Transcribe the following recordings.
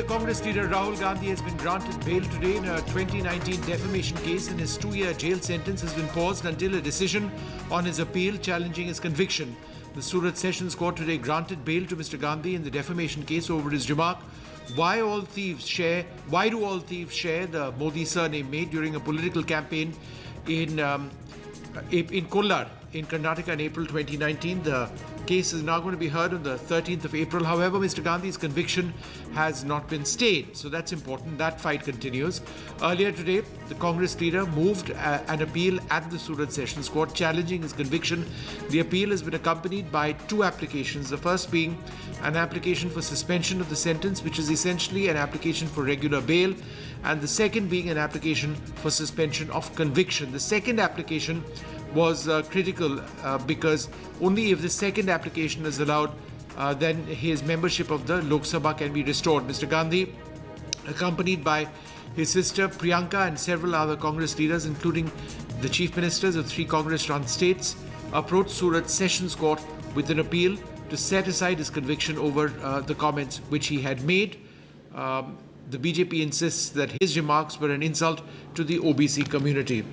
Congress leader Rahul Gandhi has been granted bail today in a 2019 defamation case, and his 2-year jail sentence has been paused until a decision on his appeal challenging his conviction. The Surat Sessions Court today granted bail to Mr. Gandhi in the defamation case over his remark, Why do all thieves share the Modi surname made during a political campaign in Kollar in Karnataka in April 2019. The case is now going to be heard on the 13th of April. However, Mr. Gandhi's conviction has not been stayed. So that's important. That fight continues. Earlier today, the Congress leader moved an appeal at the Surat Sessions Court challenging his conviction. The appeal has been accompanied by 2 applications. The first being an application for suspension of the sentence, which is essentially an application for regular bail, and the second being an application for suspension of conviction. The second application was critical because only if the second application is allowed, then his membership of the Lok Sabha can be restored. Mr. Gandhi, accompanied by his sister Priyanka and several other Congress leaders, including the chief ministers of 3 Congress-run states, approached Surat Sessions Court with an appeal to set aside his conviction over the comments which he had made. The BJP insists that his remarks were an insult to the OBC community.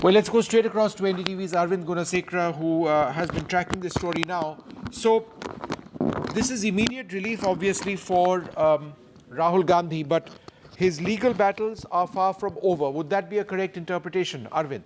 Well, let's go straight across to NDTV's Arvind Gunasekara, who has been tracking this story now. So, this is immediate relief, obviously, for Rahul Gandhi, but his legal battles are far from over. Would that be a correct interpretation, Arvind?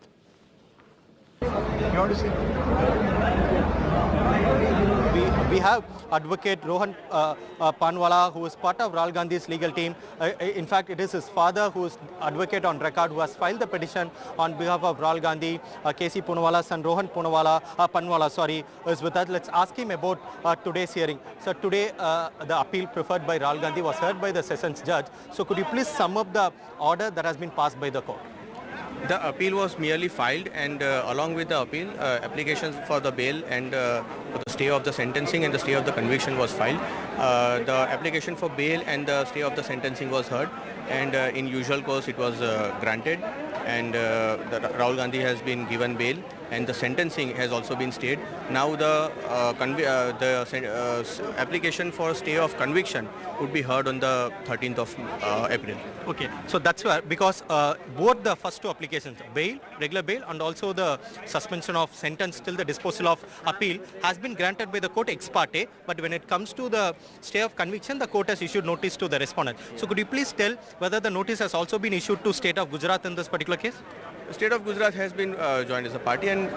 We have Advocate Rohan Panwala, who is part of Rahul Gandhi's legal team. In fact, it is his father who is advocate on record, who has filed the petition on behalf of Rahul Gandhi. KC Poonawala's son Rohan Panwala, is with us. Let's ask him about today's hearing. So today, the appeal preferred by Rahul Gandhi was heard by the sessions judge. So could you please sum up the order that has been passed by the court? The appeal was merely filed, and along with the appeal, applications for the bail and for the stay of the sentencing and the stay of the conviction was filed. The application for bail and the stay of the sentencing was heard, and in usual course it was granted, and Rahul Gandhi has been given bail, and the sentencing has also been stayed. Now the application for stay of conviction would be heard on the 13th of April. Okay, so that's where, because both the first 2 applications, bail, regular bail, and also the suspension of sentence till the disposal of appeal has been granted by the court ex parte, but when it comes to the stay of conviction, the court has issued notice to the respondent. So could you please tell whether the notice has also been issued to state of Gujarat in this particular case? The state of Gujarat has been joined as a party, and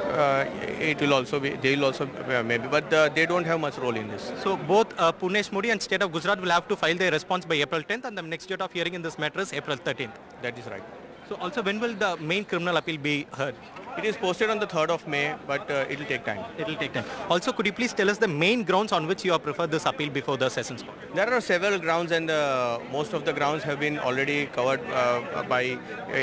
it will also be, they will also maybe, but they don't have much role in this. So both Punesh Modi and state of Gujarat will have to file their response by April 10th, and the next date of hearing in this matter is April 13th. That is right. So also, when will the main criminal appeal be heard? It is posted on the 3rd of May, but it will take time. It will take time. Also, could you please tell us the main grounds on which you have preferred this appeal before the sessions court? There are several grounds, and most of the grounds have been already covered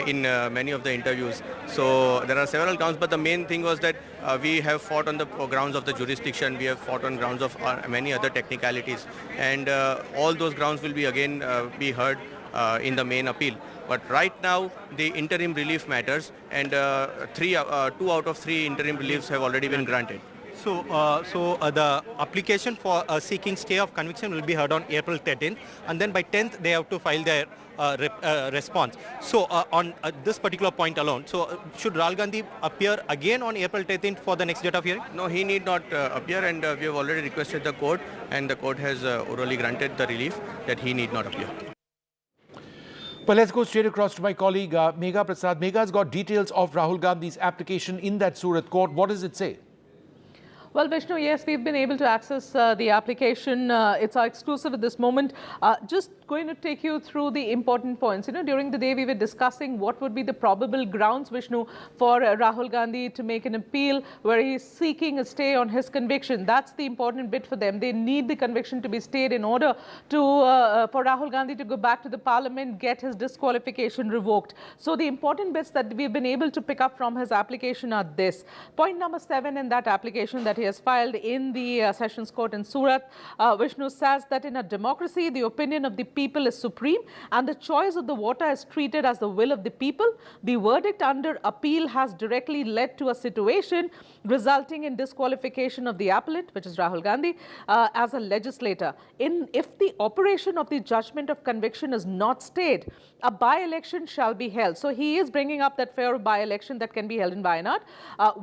in many of the interviews. So there are several grounds, but the main thing was that we have fought on the grounds of the jurisdiction, we have fought on grounds of many other technicalities, and all those grounds will be again be heard in the main appeal. But right now, the interim relief matters, and 2 out of 3 interim reliefs have already been granted. So, the application for seeking stay of conviction will be heard on April 13th, and then by 10th they have to file their response. So, on this particular point alone, so should Rahul Gandhi appear again on April 13th for the next date of hearing? No, he need not appear, and we have already requested the court, and the court has orally granted the relief that he need not appear. Well, let's go straight across to my colleague Megha Prasad. Megha has got details of Rahul Gandhi's application in that Surat court. What does it say? Well, Vishnu, yes, we've been able to access the application. It's our exclusive at this moment. Just going to take you through the important points. You know, during the day we were discussing what would be the probable grounds, Vishnu, for Rahul Gandhi to make an appeal where he's seeking a stay on his conviction. That's the important bit for them. They need the conviction to be stayed in order to for Rahul Gandhi to go back to the parliament, get his disqualification revoked. So the important bits that we've been able to pick up from his application are this. Point number 7 in that application that he has filed in the Sessions Court in Surat, Vishnu says that in a democracy, the opinion of the people is supreme and the choice of the voter is treated as the will of the people. The verdict under appeal has directly led to a situation resulting in disqualification of the appellant, which is Rahul Gandhi, as a legislator. If the operation of the judgment of conviction is not stayed, a by-election shall be held. So he is bringing up that fair by-election that can be held in Wayanad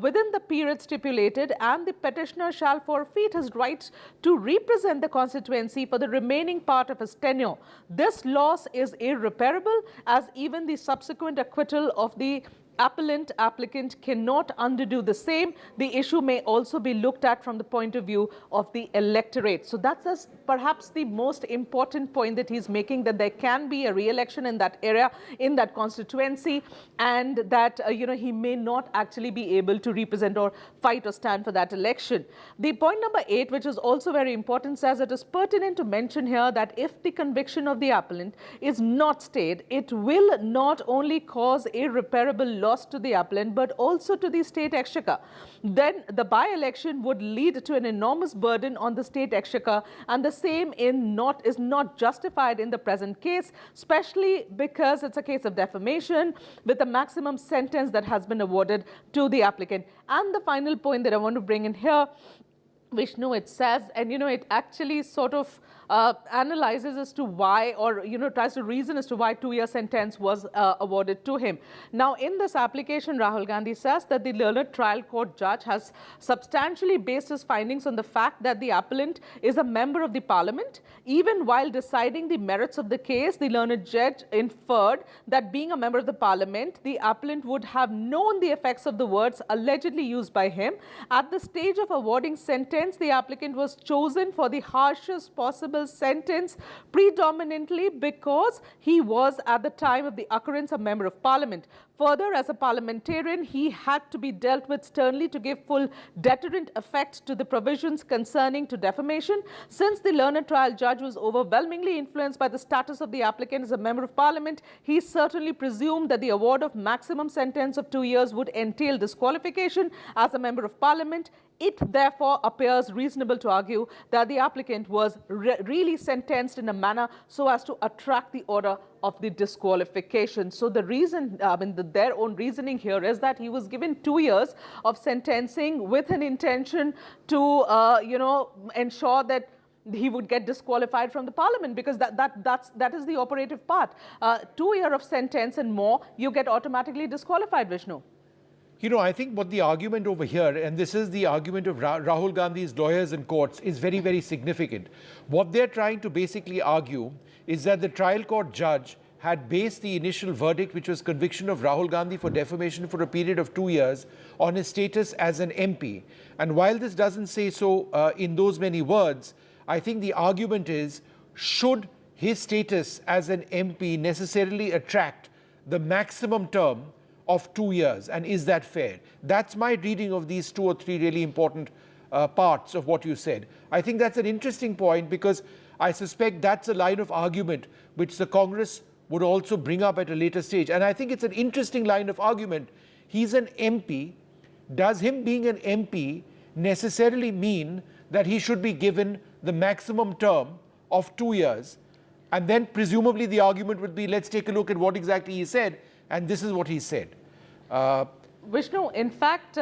within the period stipulated, and the petitioner shall forfeit his right to represent the constituency for the remaining part of his tenure. This loss is irreparable, as even the subsequent acquittal of the applicant cannot undo the same. The issue may also be looked at from the point of view of the electorate. So that's perhaps the most important point that he's making, that there can be a re-election in that area, in that constituency, and that he may not actually be able to represent or fight or stand for that election. The point number 8, which is also very important, says it is pertinent to mention here that if the conviction of the appellant is not stayed, it will not only cause irreparable loss to the appellant but also to the state exchequer. Then the by-election would lead to an enormous burden on the state exchequer, and the same is not justified in the present case, especially because it's a case of defamation with a maximum sentence that has been awarded to the applicant. And the final point that I want to bring in here, Vishnu, it says, and it actually sort of analyzes as to why, or tries to reason as to why 2-year sentence was awarded to him. Now, in this application, Rahul Gandhi says that the learned trial court judge has substantially based his findings on the fact that the appellant is a member of the parliament. Even while deciding the merits of the case, the learned judge inferred that being a member of the parliament, the appellant would have known the effects of the words allegedly used by him. At the stage of awarding sentence, the applicant was chosen for the harshest possible sentence, predominantly because he was at the time of the occurrence a member of parliament. Further, as a parliamentarian, he had to be dealt with sternly to give full deterrent effect to the provisions concerning to defamation. Since the learned trial judge was overwhelmingly influenced by the status of the applicant as a member of parliament, he certainly presumed that the award of maximum sentence of 2 years would entail disqualification as a member of parliament. It therefore appears reasonable to argue that the applicant was really sentenced in a manner so as to attract the order of the disqualification. So the reason, their own reasoning here is that he was given 2 years of sentencing with an intention to, ensure that he would get disqualified from the parliament, because that is the operative part. 2 years of sentence and more, you get automatically disqualified, Vishnu. I think what the argument over here, and this is the argument of Rahul Gandhi's lawyers and courts, is very, very significant. What they're trying to basically argue is that the trial court judge had based the initial verdict, which was conviction of Rahul Gandhi for defamation for a period of 2 years, on his status as an MP. And while this doesn't say so in those many words, I think the argument is, should his status as an MP necessarily attract the maximum term of 2 years, and is that fair? That's my reading of these 2 or 3 really important parts of what you said. I think that's an interesting point, because I suspect that's a line of argument which the Congress would also bring up at a later stage. And I think it's an interesting line of argument. He's an MP. Does him being an MP necessarily mean that he should be given the maximum term of 2 years? And then presumably the argument would be, let's take a look at what exactly he said. And this is what he said. Vishnu, in fact,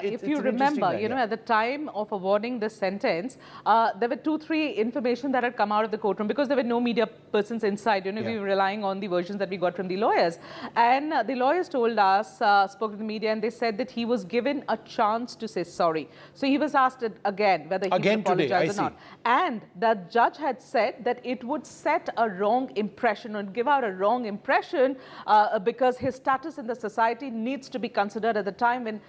if you remember, at the time of awarding the sentence, there were 2-3 information that had come out of the courtroom, because there were no media persons inside. We were relying on the versions that we got from the lawyers. And the lawyers told us, spoke to the media, and they said that he was given a chance to say sorry. So he was asked again whether he would apologize or not. And the judge had said that it would set a wrong impression or give out a wrong impression because his status in the society needs to be considered at the time when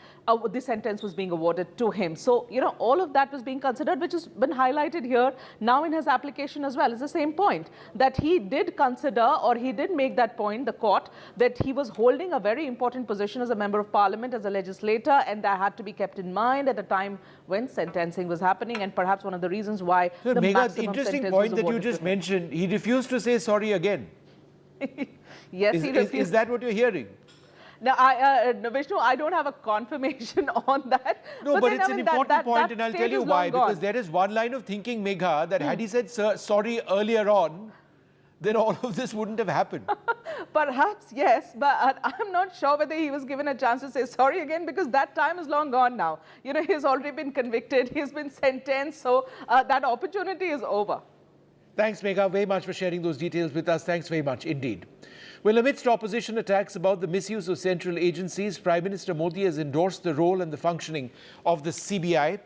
the sentence was being awarded to him. So, all of that was being considered, which has been highlighted here now in his application as well. It's the same point that he did consider, or he did make that point, the court, that he was holding a very important position as a member of parliament, as a legislator, and that had to be kept in mind at a time when sentencing was happening, and perhaps one of the reasons why the maximum interesting sentence point was that you just to him. mentioned, he refused to say sorry again. Yes, he refused. Is that what you're hearing? Now, Vishnu, I don't have a confirmation on that. No, but it's an important point, and I'll tell you why. Because there is one line of thinking, Megha, that had he said sorry earlier on, then all of this wouldn't have happened. Perhaps, yes, but I'm not sure whether he was given a chance to say sorry again, because that time is long gone now. You know, he's already been convicted, he's been sentenced, so that opportunity is over. Thanks, Megha, very much for sharing those details with us. Thanks very much indeed. Well, amidst opposition attacks about the misuse of central agencies, Prime Minister Modi has endorsed the role and the functioning of the CBI.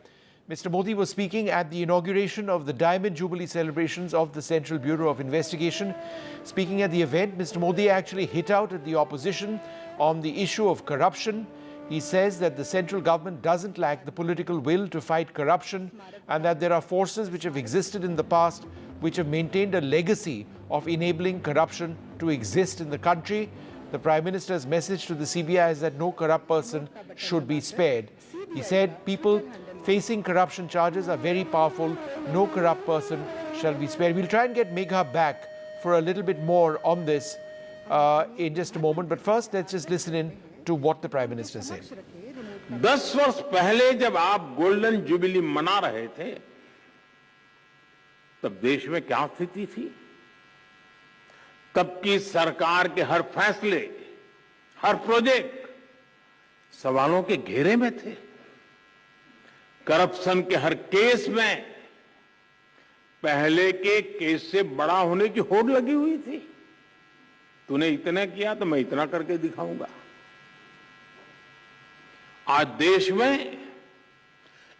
Mr. Modi was speaking at the inauguration of the Diamond Jubilee celebrations of the Central Bureau of Investigation. Speaking at the event, Mr. Modi actually hit out at the opposition on the issue of corruption. He says that the central government doesn't lack the political will to fight corruption, and that there are forces which have existed in the past which have maintained a legacy of enabling corruption to exist in the country. The Prime Minister's message to the CBI is that no corrupt person should be spared. He said people facing corruption charges are very powerful. No corrupt person shall be spared. We'll try and get Megha back for a little bit more on this in just a moment. But first, let's just listen in to what the Prime Minister said. 10 वर्ष पहले जब आप golden jubilee मना रहे थे, तब देश में क्या स्थिति थी? तब की सरकार के हर फैसले, हर प्रोजेक्ट सवालों के घेरे में थे। करप्शन के हर केस में पहले के केस से बड़ा होने की होड़ लगी हुई थी। तूने इतना किया तो मैं इतना करके दिखाऊंगा। आज देश में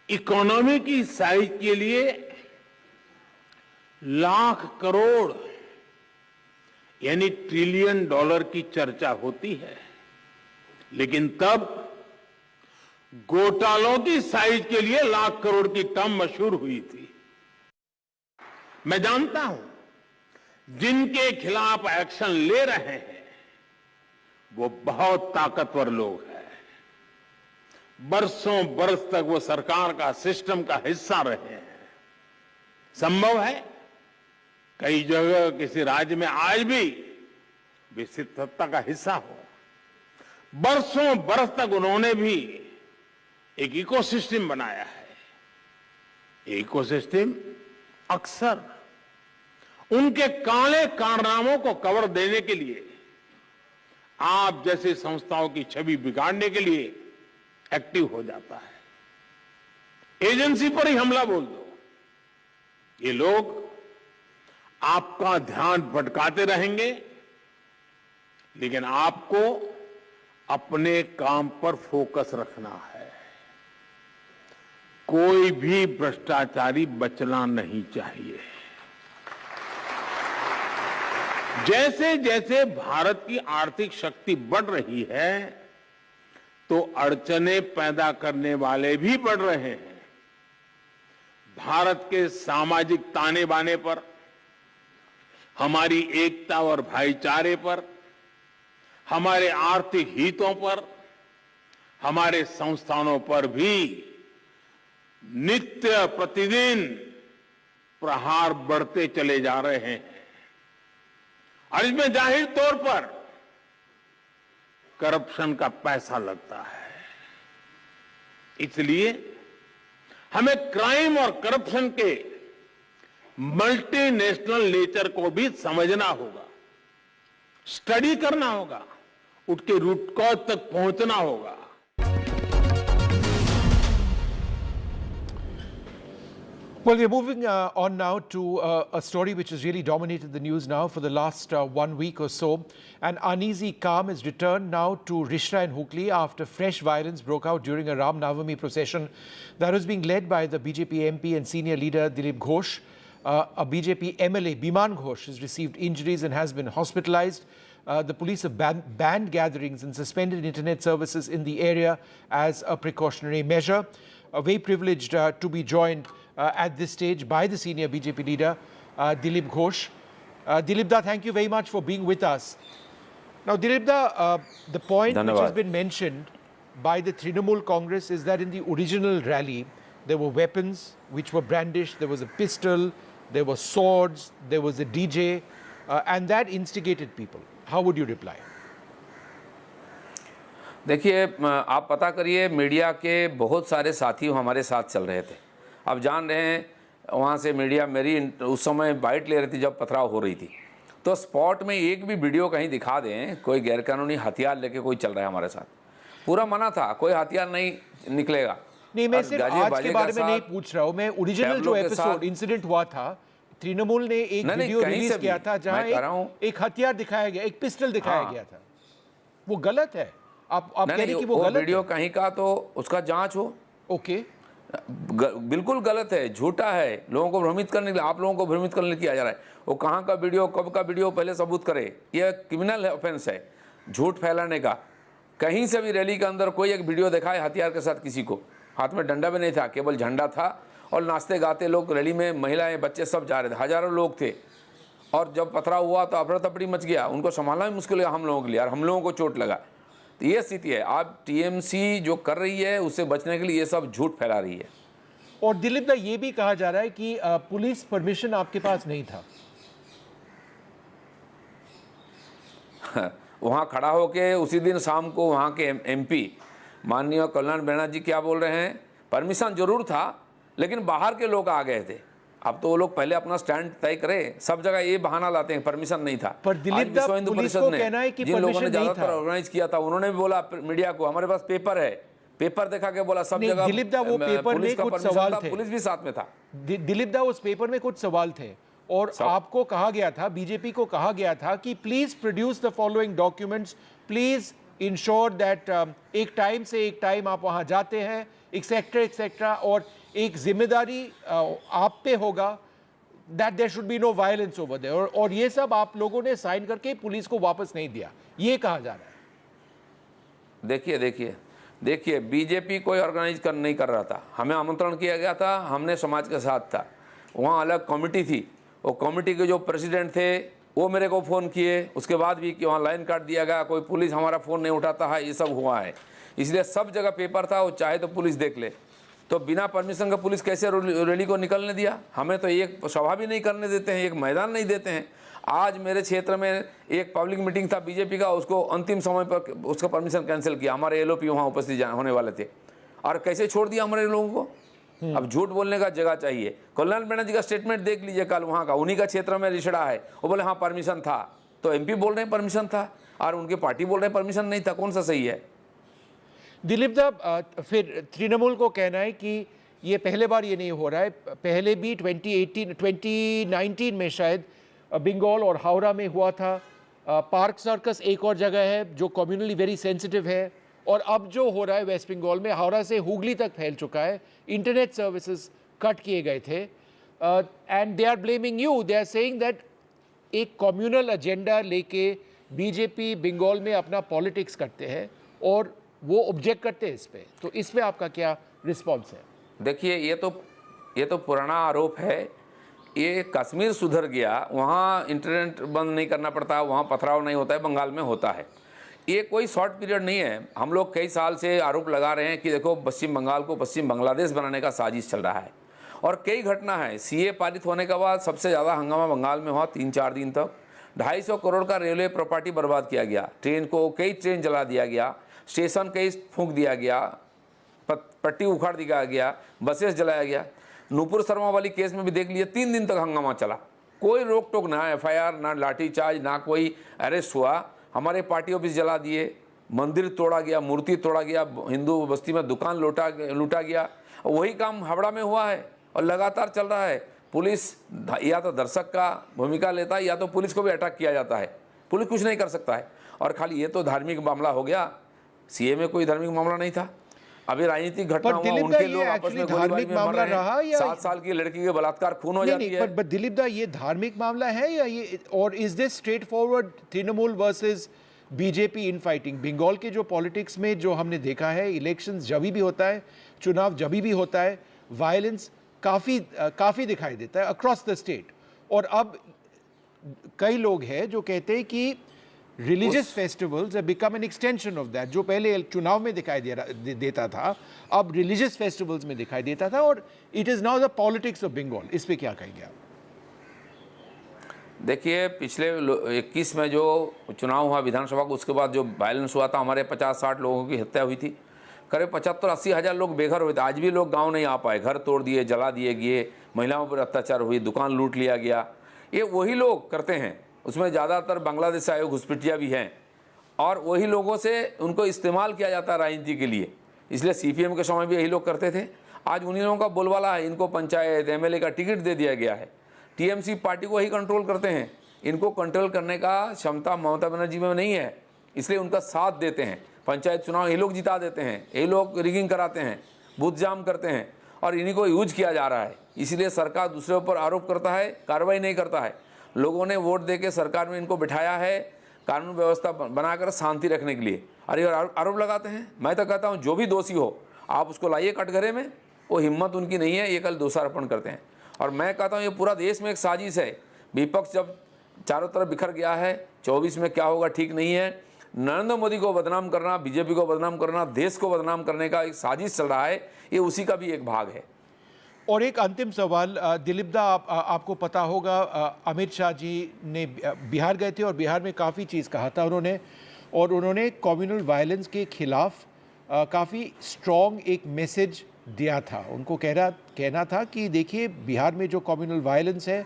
इकोनॉमी की साइज के लिए लाख करोड़ यानी ट्रिलियन डॉलर की चर्चा होती है, लेकिन तब घोटालों की साइज के लिए लाख करोड़ की टर्म मशहूर हुई थी। मैं जानता हूं जिनके खिलाफ एक्शन ले रहे हैं वो बहुत ताकतवर लोग हैं। बरसों बरस तक वो सरकार का सिस्टम का हिस्सा रहे हैं। संभव है कई जगह किसी राज्य में आज भी विस्तृत सत्ता का हिस्सा हो। बरसों बरस तक उन्होंने भी एक इकोसिस्टम बनाया है। इकोसिस्टम अक्सर उनके काले कारनामों को कवर देने के लिए, आप जैसे संस्थाओं की छवि बिगाड़ने के लिए एक्टिव हो जाता है। एजेंसी पर ही हमला बोल दो, ये लोग आपका ध्यान भटकाते रहेंगे, लेकिन आपको अपने काम पर फोकस रखना है। कोई भी भ्रष्टाचारी बचना नहीं चाहिए। जैसे जैसे भारत की आर्थिक शक्ति बढ़ रही है, तो अड़चने पैदा करने वाले भी बढ़ रहे हैं। भारत के सामाजिक ताने बाने पर, हमारी एकता और भाईचारे पर, हमारे आर्थिक हितों पर, हमारे संस्थानों पर भी नित्य प्रतिदिन प्रहार बढ़ते चले जा रहे हैं। और इसमें जाहिर तौर पर करप्शन का पैसा लगता है। इसलिए हमें क्राइम और करप्शन के मल्टीनेशनल नेचर को भी समझना होगा, स्टडी करना होगा, उसके रूट कॉज तक पहुंचना होगा। Well, we're moving on now to a story which has really dominated the news now for the last 1 week or so. An uneasy calm has returned now to Rishra and Hooghly after fresh violence broke out during a Ram Navami procession that was being led by the BJP MP and senior leader Dilip Ghosh. A BJP MLA, Biman Ghosh, has received injuries and has been hospitalized. The police have banned gatherings and suspended internet services in the area as a precautionary measure. Very privileged to be joined at this stage by the senior BJP leader, Dilip Ghosh. Dilip da, thank you very much for being with us. Now, Dilip da, the point which has been mentioned by the Trinamool Congress is that in the original rally, there were weapons which were brandished, there was a pistol, there were swords, there was a DJ, and that instigated people. How would you reply? देखिए, आप पता करिए, media के बहुत सारे साथी हमारे साथ चल रहे थे। आप जान रहे हैं, वहाँ से मीडिया मेरी उस समय बाइट ले रही थी जब पथराव हो रही थी, तो स्पॉट में एक भी वीडियो कहीं दिखा दें कोई गैरकानूनी हथियार लेके कोई चल रहा है हमारे साथ, पूरा मना था, कोई हथियार नहीं निकलेगा। नहीं, मैं सिर्फ आज के बारे में नहीं पूछ रहा हूँ, मैं ओरिजिनल जो एपिसोड इंसिडेंट हुआ था, तृणमूल ने एक वीडियो रिलीज किया था जहां एक हथियार दिखाया गया, एक पिस्टल दिखाया गया था, वो गलत है? आप कह रहे हैं कि वो गलत वीडियो है? कहीं का तो उसका जांच हो। ओके, बिल्कुल गलत है, झूठा है, लोगों को भ्रमित करने के लिए, आप लोगों को भ्रमित करने के लिए किया जा रहा है। वो कहाँ का वीडियो, कब का वीडियो, पहले सबूत करे। यह क्रिमिनल ऑफेंस है झूठ फैलाने का। कहीं से भी रैली के अंदर कोई एक वीडियो दिखाए हथियार के साथ, किसी को हाथ में डंडा भी नहीं था, केवल झंडा था, और नाचते गाते लोग रैली में, महिलाएं बच्चे सब जा रहे थे, हजारों लोग थे। और जब पथराव हुआ तो अफरा तफरी मच गया, उनको संभालना भी मुश्किल है हम लोगों के लिए, और हम लोगों को चोट लगा। तो ये स्थिति है। आप टीएमसी जो कर रही है उससे बचने के लिए ये सब झूठ फैला रही है। और दिलीप दा, ये भी कहा जा रहा है कि पुलिस परमिशन आपके पास नहीं था। वहाँ खड़ा होके उसी दिन शाम को वहाँ के एमपी माननीय कल्याण बनर्जी क्या बोल रहे हैं, परमिशन जरूर था लेकिन बाहर के लोग आ गए थे। अब तो वो लोग पहले अपना स्टैंड तय करें, सब जगह ये बहाना लाते हैं परमिशन नहीं था। पर दिलीप दा, पुलिस को कहना है कि जिन लोगों ने परमिशन नहीं ज्यादातर था, ऑर्गेनाइज किया था, उन्होंने भी बोला मीडिया को हमारे पास पेपर है, पेपर दिखा के बोला सब जगह। दिलीप दा, वो पेपर में कुछ सवाल थे, पुलिस भी साथ में था। दिलीप दा, उस पेपर में कुछ सवाल थे और आपको कहा गया था, बीजेपी को कहा गया था कि please produce the following documents, please ensure that एक टाइम से एक टाइम आप वहां जाते हैं, एक्सेट्रा, और एक जिम्मेदारी आप पे होगा, that there should be no violence over there. और ये सब आप लोगों ने साइन करके पुलिस को वापस नहीं दिया, ये कहा जा रहा है। देखिए बीजेपी कोई ऑर्गेनाइज नहीं कर रहा था, हमें आमंत्रण किया गया था, हमने समाज के साथ था, वहाँ अलग कमेटी थी, वो कमेटी के जो प्रेसिडेंट थे वो मेरे को फ़ोन किए, उसके बाद भी कि वहाँ लाइन काट दिया गया, कोई पुलिस हमारा फ़ोन नहीं उठाता है, ये सब हुआ है। इसलिए सब जगह पेपर था, वो चाहे तो पुलिस देख ले। तो बिना परमिशन का पुलिस कैसे रैली को निकलने दिया? हमें तो एक सभा भी नहीं करने देते हैं, एक मैदान नहीं देते हैं। आज मेरे क्षेत्र में एक पब्लिक मीटिंग था बीजेपी का, उसको अंतिम समय पर उसका परमिशन कैंसिल किया, हमारे एलओपी वहाँ उपस्थित होने वाले थे, और कैसे छोड़ दिया हमारे लोगों को। अब झूठ बोलने का जगह चाहिए। कल्याण बनर्जी का स्टेटमेंट देख लीजिए कल, वहाँ का, उन्हीं का क्षेत्र में रिश्ता है, वो बोले हाँ परमिशन था, तो एमपी बोल रहे हैं परमिशन था और उनकी पार्टी बोल रहे हैं परमिशन नहीं था, कौन सा सही है? दिलीप दा, फिर तृणमूल को कहना है कि ये पहले बार ये नहीं हो रहा है, पहले भी 2019 में शायद बंगाल और हावड़ा में हुआ था। पार्क सर्कस एक और जगह है जो कम्युनली वेरी सेंसिटिव है, और अब जो हो रहा है वेस्ट बंगाल में, हावड़ा से हुगली तक फैल चुका है, इंटरनेट सर्विसेज कट किए गए थे, and they are blaming you, they are saying that एक कम्युनल एजेंडा लेके बीजेपी बंगाल में अपना पॉलिटिक्स करते हैं और वो ऑब्जेक्ट करते हैं इस पे। तो इस पे आपका क्या रिस्पॉन्स है? देखिए ये तो पुराना आरोप है। ये कश्मीर सुधर गया, वहाँ इंटरनेट बंद नहीं करना पड़ता, वहाँ पथराव नहीं होता है, बंगाल में होता है। ये कोई शॉर्ट पीरियड नहीं है। हम लोग कई साल से आरोप लगा रहे हैं कि देखो पश्चिम बंगाल को पश्चिम बांग्लादेश बनाने का साजिश चल रहा है, और कई घटना है। सीए पारित होने के बाद सबसे ज़्यादा हंगामा बंगाल में हुआ 3-4 दिन तक। 250 करोड़ का रेलवे प्रॉपर्टी बर्बाद किया गया, कई ट्रेन जला दिया गया, स्टेशन कई फूंक दिया गया, पट्टी उखाड़ दिया गया, बसेस जलाया गया। नूपुर शर्मा वाली केस में भी देख लीजिए, 3 दिन तक हंगामा चला, कोई रोक टोक ना, एफआईआर ना, लाठीचार्ज ना, कोई अरेस्ट हुआ। हमारे पार्टी ऑफिस जला दिए, मंदिर तोड़ा गया, मूर्ति तोड़ा गया, हिंदू बस्ती में दुकान लूटा गया। वही काम हावड़ा में हुआ है और लगातार चल रहा है। पुलिस या तो दर्शक का भूमिका लेता है या तो पुलिस को भी अटैक किया जाता है, पुलिस कुछ नहीं कर सकता है। और खाली ये तो धार्मिक मामला हो गया, सीए में कोई धार्मिक मामला नहीं था। अभी राजनीतिक घटना हुआ, उनके लोग आपस में गोलीबारी में मर रहे हैं, 7 साल की लड़की के बलात्कार खून हो जाती है। पर दिलीप दा, ये धार्मिक मामला है या ये, और is this straightforward Trinamool versus BJP in fighting? Bengal के जो पॉलिटिक्स में जो हमने देखा है, इलेक्शंस जब भी होता है, चुनाव जब भी होता है, वायलेंस काफ़ी दिखाई देता है अक्रॉस द स्टेट। और अब कई लोग हैं जो कहते हैं कि religious festivals have become an extension of that. जो पहले चुनाव में दिखाई देता था, अब रिलीजियस फेस्टिवल्स में दिखाई देता था, और it is now the politics of Bengal. इस पे क्या कहेंगे आप? देखिए पिछले 21 में जो चुनाव हुआ विधानसभा को, उसके बाद जो वायलेंस हुआ था, हमारे 50-60 लोगों की हत्या हुई थी, करीब 75-80 हज़ार लोग बेघर हुए थे। आज भी लोग गांव नहीं आ पाए, घर तोड़ दिए, जला दिए गए, महिलाओं पर अत्याचार हुई, दुकान लूट लिया गया। ये वही लोग करते हैं, उसमें ज़्यादातर बांग्लादेश से आए हुए घुसपैठिया भी हैं और वही लोगों से उनको इस्तेमाल किया जाता है राजनीति के लिए। इसलिए सीपीएम के समय भी यही लोग करते थे। आज उन्हीं लोगों का बोलबाला है, इनको पंचायत एमएलए का टिकट दे दिया गया है। टीएमसी पार्टी को ही कंट्रोल करते हैं, इनको कंट्रोल करने का क्षमता ममता बनर्जी में नहीं है, इसलिए उनका साथ देते हैं। पंचायत चुनाव यही लोग जिता देते हैं, यही लोग रिगिंग कराते हैं, बूथ जाम करते हैं और इन्हीं को यूज किया जा रहा है। इसलिए सरकार दूसरे ऊपर आरोप करता है, कार्रवाई नहीं करता है। लोगों ने वोट दे के सरकार में इनको बिठाया है कानून व्यवस्था बनाकर शांति रखने के लिए, अरे आरोप लगाते हैं। मैं तो कहता हूँ जो भी दोषी हो आप उसको लाइए कटघरे में, वो हिम्मत उनकी नहीं है, ये कल दोषारोपण करते हैं। और मैं कहता हूँ ये पूरा देश में एक साजिश है। विपक्ष जब चारों तरफ बिखर गया है, 24 में क्या होगा ठीक नहीं है। नरेंद्र मोदी को बदनाम करना, बीजेपी को बदनाम करना, देश को बदनाम करने का एक साजिश चल रहा है, ये उसी का भी एक भाग है। और एक अंतिम सवाल दिलीप दा, आपको पता होगा अमित शाह जी ने बिहार गए थे और बिहार में काफ़ी चीज़ कहा था उन्होंने कम्युनल वायलेंस के खिलाफ काफ़ी स्ट्रॉन्ग एक मैसेज दिया था। उनको कहना था कि देखिए बिहार में जो कम्युनल वायलेंस है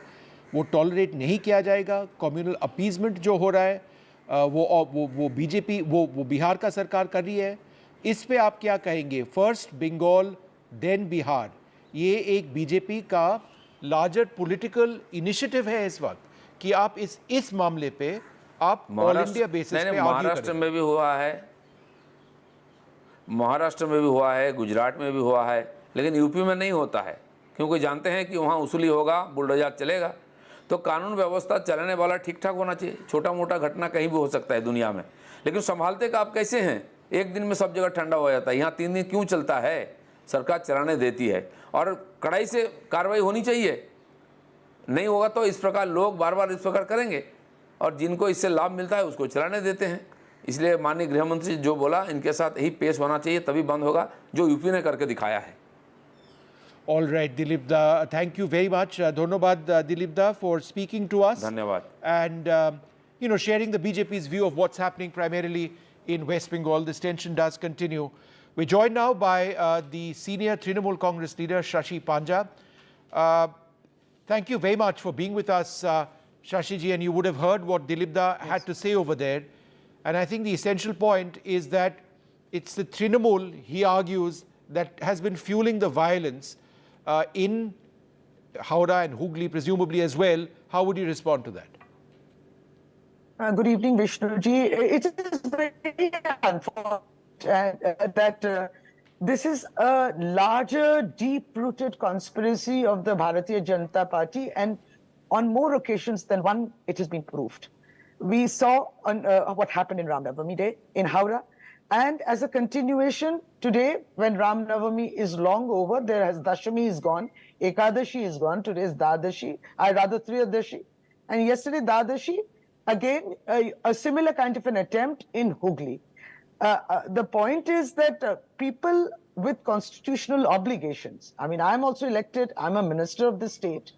वो टॉलरेट नहीं किया जाएगा। कम्युनल अपीजमेंट जो हो रहा है वो बीजेपी वो बिहार का सरकार कर रही है। इस पे आप क्या कहेंगे? फर्स्ट बंगाल देन बिहार, ये एक बीजेपी का लार्जर पॉलिटिकल इनिशिएटिव है इस वक्त कि आप इस मामले पे आप ऑल इंडिया बेसिस पे आर्ग्यू करें। महाराष्ट्र में भी हुआ है, महाराष्ट्र में भी हुआ है, गुजरात में भी हुआ है, लेकिन यूपी में नहीं होता है क्योंकि जानते हैं कि वहाँ वसूली होगा, बुलडोजर चलेगा। तो कानून व्यवस्था चलाने वाला ठीक ठाक होना चाहिए। छोटा मोटा घटना कहीं भी हो सकता है दुनिया में, लेकिन संभालते का आप कैसे हैं? एक दिन में सब जगह ठंडा हो जाता है, यहाँ 3 दिन क्यों चलता है? सरकार चलाने देती है और कड़ाई से कार्रवाई होनी चाहिए। नहीं होगा तो इस प्रकार लोग बार बार इस प्रकार करेंगे और जिनको इससे लाभ मिलता है उसको चलाने देते हैं। इसलिए माननीय गृह मंत्री जो बोला इनके साथ यही पेश होना चाहिए, तभी बंद होगा, जो यूपी ने करके दिखाया है। All right, Dilip da, thank you very much. Dhonnobad Dilip da for speaking to us. धन्यवाद. And sharing the BJP's view of what's happening primarily in West Bengal. This tension does continue. We're joined now by the senior Trinamool Congress leader Shashi Panja. Thank you very much for being with us, Shashi ji. And you would have heard what Dilip da had to say over there. And I think the essential point is that it's the Trinamool, he argues, that has been fueling the violence in Howrah and Hooghly, presumably as well. How would you respond to that? Good evening, Vishnuji. It is very unfortunate that this is a larger, deep-rooted conspiracy of the Bharatiya Janata Party, and on more occasions than one, it has been proved. We saw on, what happened in Ram Navami Day in Howrah, and as a continuation, today, when Ram Navami is long over, Dashami is gone, Ekadashi is gone, today is Dadashi, rather Triyadashi, and yesterday Dadashi, again, a similar kind of an attempt in Hooghly. The point is that people with constitutional obligations, I mean, I'm also elected, I'm a minister of the state,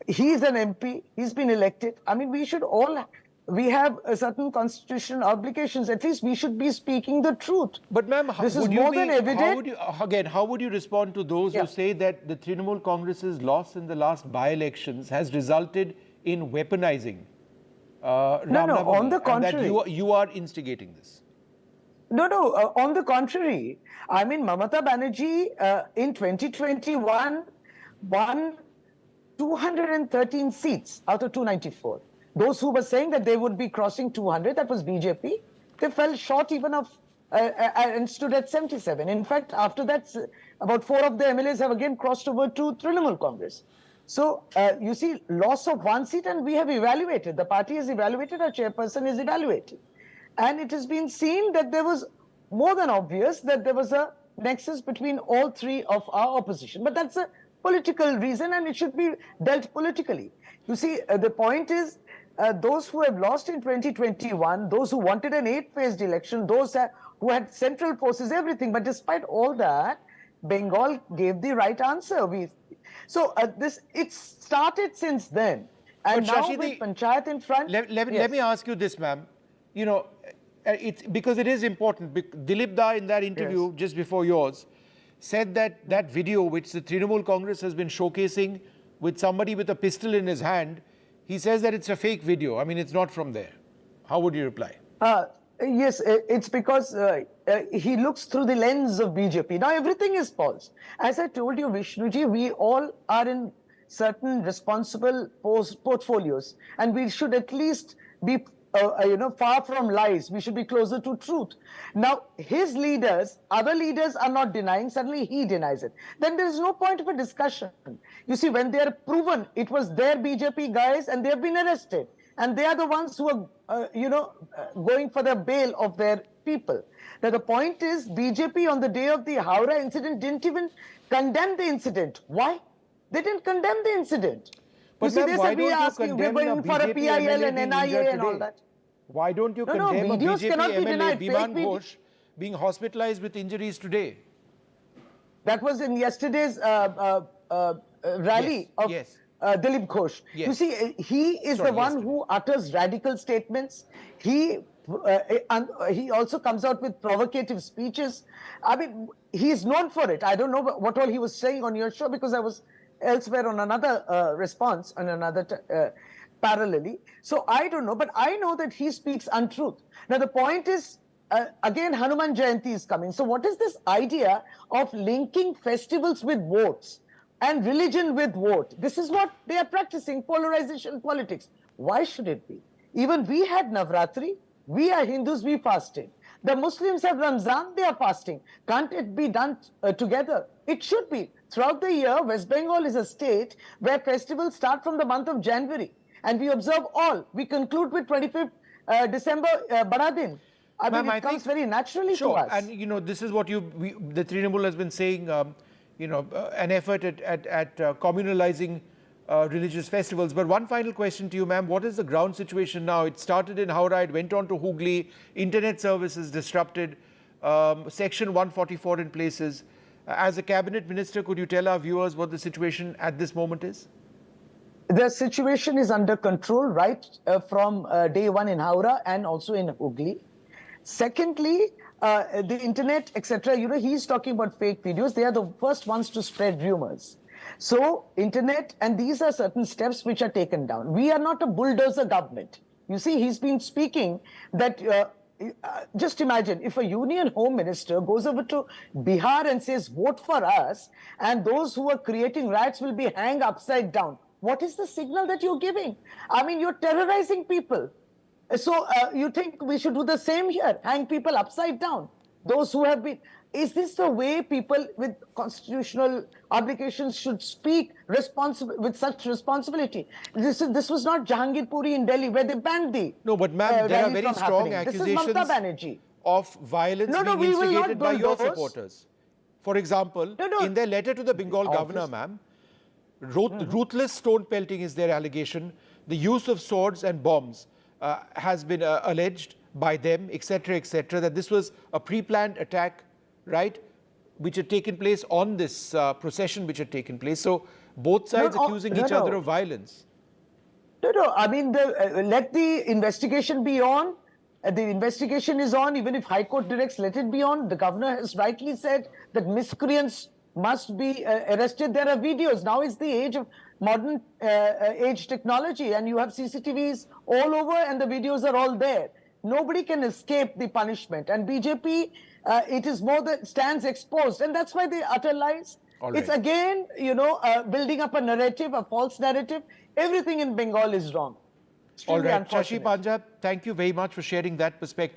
he's an MP, he's been elected. I mean, we should all, we have a certain constitutional obligations. At least we should be speaking the truth. But ma'am, this is more than evident. How would you respond to those who say that the Trinamool Congress's loss in the last by-elections has resulted in weaponizing Ram Navami, on the contrary. That you are instigating this? No, on the contrary. I mean, Mamata Banerjee in 2021 won 213 seats out of 294. Those who were saying that they would be crossing 200, that was BJP, they fell short even of and stood at 77. In fact, after that, about 4 of the MLAs have again crossed over to Trinamool Congress. So, you see, loss of 1 seat, and we have evaluated. The party has evaluated, our chairperson is evaluating. And it has been seen that there was more than obvious that there was a nexus between all 3 of our opposition. But that's a political reason, and it should be dealt politically. You see, the point is, those who have lost in 2021, those who wanted an 8-phased election, those who had central forces, everything. But despite all that, Bengal gave the right answer. So it started since then. And but now Shashi, with Panchayat in front... Let me ask you this, ma'am. It's because it is important. Dilip da in that interview just before yours said that video which the Trinamool Congress has been showcasing with somebody with a pistol in his hand, He says that it's a fake video. I mean, it's not from there. How would you reply? Yes, it's because he looks through the lens of BJP. Now, everything is false. As I told you, Vishnuji, we all are in certain responsible portfolios, and we should at least be, far from lies. We should be closer to truth. Now, his leaders, other leaders are not denying. Suddenly, he denies it. Then there is no point of a discussion. You see, when they are proven it was their BJP guys and they have been arrested, and they are the ones who are, going for the bail of their people. Now, the point is, BJP on the day of the Howrah incident didn't even condemn the incident. Why? They didn't condemn the incident. But you see, ma'am, they why said, we don't are you asking, we're condemn going for a BJP PIL MLA and being NIA injured and all today? that. Why don't you No, condemn a videos BJP cannot be MLA, denied. Biman Fake Ghosh, being hospitalized with injuries today? That was in yesterday's rally of Dilip Ghosh. Yes. You see, he is the one who utters radical statements. He also comes out with provocative speeches. I mean, he is known for it. I don't know what all he was saying on your show because I was elsewhere on another response, on another parallelly. So I don't know, but I know that he speaks untruth. Now, the point is, again, Hanuman Jayanti is coming. So what is this idea of linking festivals with votes and religion with vote? This is what they are practicing, polarization politics. Why should it be? Even we had Navratri. We are Hindus, we fasted. The Muslims have Ramzan, they are fasting. Can't it be done together? It should be. Throughout the year, West Bengal is a state where festivals start from the month of January. And we observe all. We conclude with 25th December, Baradin. I mean, it comes very naturally to us. And, this is what the Trinamool has been saying, an effort at communalizing religious festivals. But one final question to you, ma'am. What is the ground situation now? It started in Howrah, it went on to Hooghly, internet services disrupted, Section 144 in places. As a cabinet minister, could you tell our viewers what the situation at this moment is? The situation is under control right from day one in Howrah and also in Hooghly. Secondly, the internet, etc., he's talking about fake videos. They are the first ones to spread rumors. So, internet, and these are certain steps which are taken down. We are not a bulldozer government. You see, he's been speaking that, just imagine, if a union home minister goes over to Bihar and says, vote for us, and those who are creating riots will be hanged upside down. What is the signal that you're giving? I mean, you're terrorizing people. So you think we should do the same here, hang people upside down? Those who have been... Is this the way people with constitutional obligations should speak with such responsibility? This was not Jahangir Puri in Delhi where they banned the... No, but ma'am, there are very strong accusations of violence being instigated by your supporters. For example, in their letter to the Bengal governor, ma'am, ruthless stone pelting is their allegation. The use of swords and bombs has been alleged by them, etc., that this was a pre-planned attack, right, which had taken place on this procession which had taken place. So both sides accusing each other of violence. No, I mean, let the investigation be on. The investigation is on. Even if High Court directs, let it be on. The governor has rightly said that miscreants must be arrested. There are videos. Now is the age of modern age technology, and you have CCTVs all over and the videos are all there. Nobody can escape the punishment. And BJP, it is more that stands exposed. And that's why they utter lies. It's again, building up a narrative, a false narrative. Everything in Bengal is wrong. All right, Shashi, Panja, thank you very much for sharing that perspective.